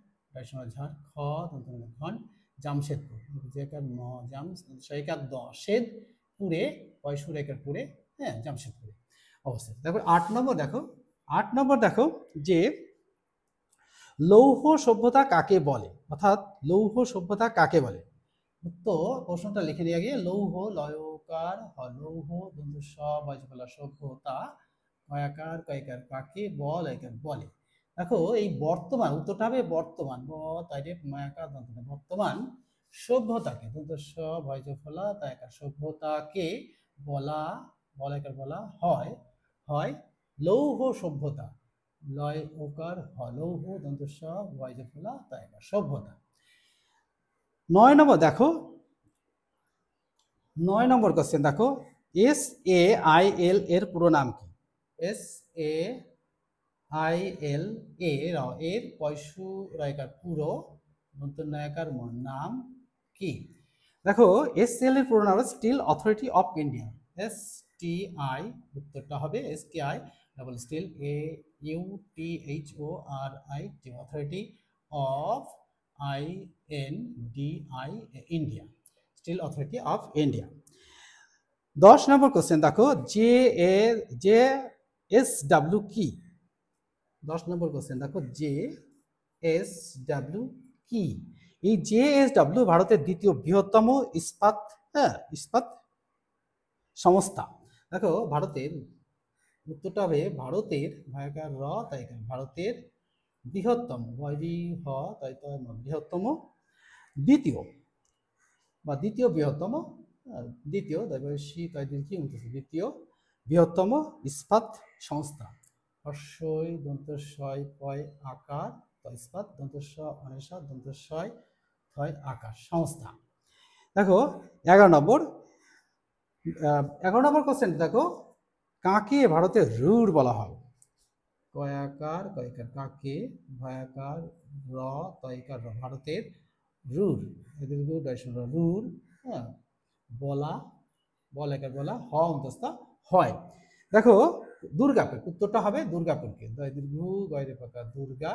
জামশেদপুর, পুরে পুরে, হ্যাঁ জামশেদপুরে অবস্থিত। তারপর 8 নম্বর দেখো, 8 নম্বর দেখো যে লৌহ সভ্যতা কাকে বলে, অর্থাৎ লৌহ সভ্যতা কাকে বলে? উত্তর প্রশ্নটা লিখে দিয়ে গিয়ে লৌহ লয়কার লৌহ সভ্যতা কয়াকার কয়কার কাকে বলে বলে। দেখো এই বর্তমান, উত্তরটা হবে বর্তমান, বর্তমান সভ্যতাকে দন্ত স ভয় যে ফলা তাইকার সভ্যতাকে বলা বলাকার বলা হয় হয় লৌহ সভ্যতা লয় ওকার লৌহ দন্ত স ভয় যে ফলা তাইকার সভ্যতা। 9 নম্বর দেখো, 9 নম্বর কোশ্চেন দেখো, SAIL এর পুরো নাম কি? SAIL এর পয়সু রায়কার পুরো নায়কার নাম কি? দেখো SAIL এর পুরো নাম steel authority of India. STI উত্তরটা হবে STI double steel AUTHORIT authority of INDIA India, steel authority of India. 10 number question দেখো, JSW কি? 10 নম্বর কোশ্চেন দেখো, JSW কি? এই JSW ভারতের দ্বিতীয় বৃহত্তম ইস্পাত ইস্পাত সংস্থা। দেখো ভারতের উত্তরটা হবে ভারতের ভায়াকার র তাইকার ভারতের বৃহত্তম বৃহত্তম দ্বিতীয় বা দ্বিতীয় বৃহত্তম দ্বিতীয় দ্বিতীয় বৃহত্তম ইস্পাত সংস্থা। হর্ষই দন্ত শয় কয় আকার ইস্পাত দন্ত স অনেশা দন্ত শয় ছয় আকার সংস্থা। দেখো 11 নম্বর কোশ্চেন দেখো, কাকে ভারতের রুর বলা হয়? কয়াকার কয়কার কাকে ভয়াকার র তয়কার র ভারতের রুর রুর বলা বলাকার বলা অন্তস্থ হয়। দেখো দুর্গাপুর উত্তরটা হবে দুর্গাপুরকে দুর্গা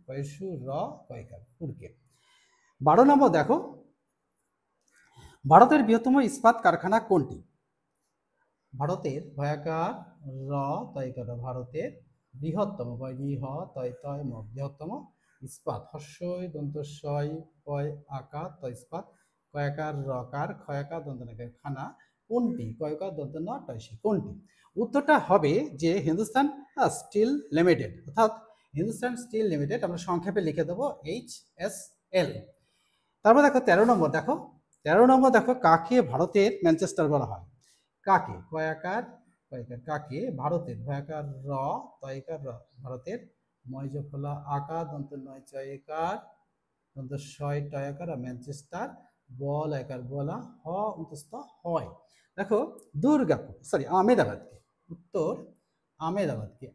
পয়সু র কয়কার পুরকে। 12 নম্বর দেখো, ভারতের বৃহত্তম ইস্পাত কারখানা কোনটি? ভারতের ভয়াকার র তয়কার ভারতের বৃহত্তম বৃহত্তম ইস্পাত হর্ষই দন্ত শয় কয় আকার ইস্পাত কয়াকার রকার ক্ষয়াকার দন্ত খানা কোনটি? কয়কার দন্ত ন টয়সি কোনটি? উত্তরটা হবে যে হিন্দুস্তান স্টিল লিমিটেড, অর্থাৎ হিন্দুস্তান স্টিল লিমিটেড, আমরা সংক্ষেপে লিখে দেবো HSL। তারপর দেখো 13 নম্বর দেখো, 13 নম্বর দেখো, কাকে ভারতের ম্যানচেস্টার বলা হয়? কাকে কয়াকার কাকে ভারতের ভয়াকার র তয়কার র ভারতের ময়জ ফলা আকার দন্ত নয় চয়কার দন্ত শয় টয়াকার আর ম্যানচেস্টার বল একার বলা হ অন্তস্থ হয়। দেখো দুর্গাপুর আমেদাবাদকে, উত্তর আমেদাবাদকে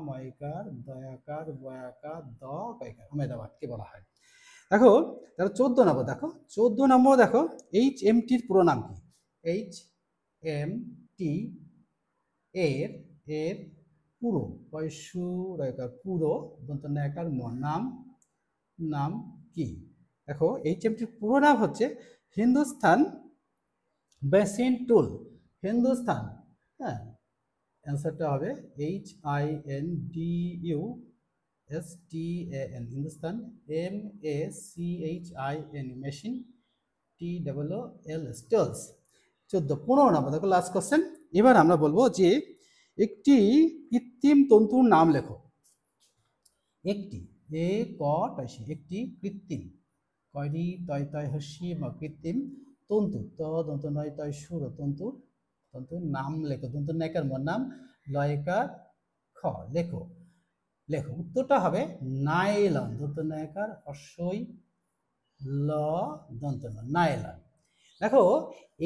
ময়কার দয়াকার বয়াকার দ কয়কার আমেদাবাদকে বলা হয়। দেখো তাহলে 14 নম্বর দেখো, 14 নম্বর দেখো, HMTর পুরো নাম কি? HMT এর পুরো পয়সু রায়কার পুরো দন্ত নায়কার নাম নাম কি? দেখো HMTর পুরো নাম হচ্ছে হিন্দুস্তান বেসিন টুল। হিন্দুস্তান অ্যান্সারটা হবে HINDUSTAN Hindustan MECHIN machine TOOL stalls. 15 নম্বর দেখো লাস্ট কোশ্চেন। এবার আমরা বলবো যে একটি কৃত্রিম তন্তুর নাম লেখো। একটি একটি কৃত্রিম কয়রি তয় তয় হস্যি কৃত্রিম তন্তু দন্ত নয় তয় সুর তন্তুর নাম লেখো। দন্ত নায়িকার নাম লয়কার খ লেখো লেখো। উত্তরটা হবে নাইলন। দন্ত নায়িকার হর্ষই ল দন্ত নাইলন। দেখো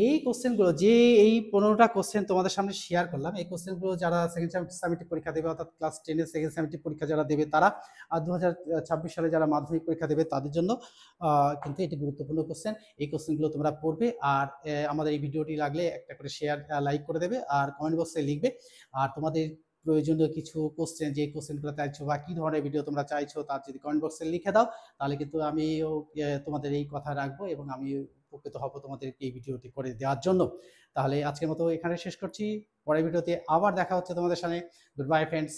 এই কোশ্চেনগুলো যে এই 15টা কোশ্চেন তোমাদের সামনে শেয়ার করলাম, এই কোশ্চেনগুলো যারা সেকেন্ড সেমিস্টার পরীক্ষা দেবে অর্থাৎ ক্লাস 10 সেকেন্ড সেমিস্টার পরীক্ষা যারা দেবে তারা, আর 2026 সালে যারা মাধ্যমিক পরীক্ষা দেবে তাদের জন্য কিন্তু এটি গুরুত্বপূর্ণ কোশ্চেন। এই কোশ্চেনগুলো তোমরা পড়বে আর আমাদের এই ভিডিওটি লাগলে একটা করে শেয়ার লাইক করে দেবে আর কমেন্ট বক্সে লিখবে। আর তোমাদের প্রয়োজনীয় কিছু কোশ্চেন, যে কোশ্চেনগুলো চাইছো বা কী ধরনের ভিডিও তোমরা চাইছো তার যদি কমেন্ট বক্সে লিখে দাও তাহলে কিন্তু আমিও তোমাদের এই কথা রাখবো এবং আমি উপকৃত হব তোমাদের এই ভিডিওটি করে দেওয়ার জন্য। তাহলে আজকের মতো এখানে শেষ করছি, পরের ভিডিওতে আবার দেখা হচ্ছে তোমাদের সাথে। Good bye friends.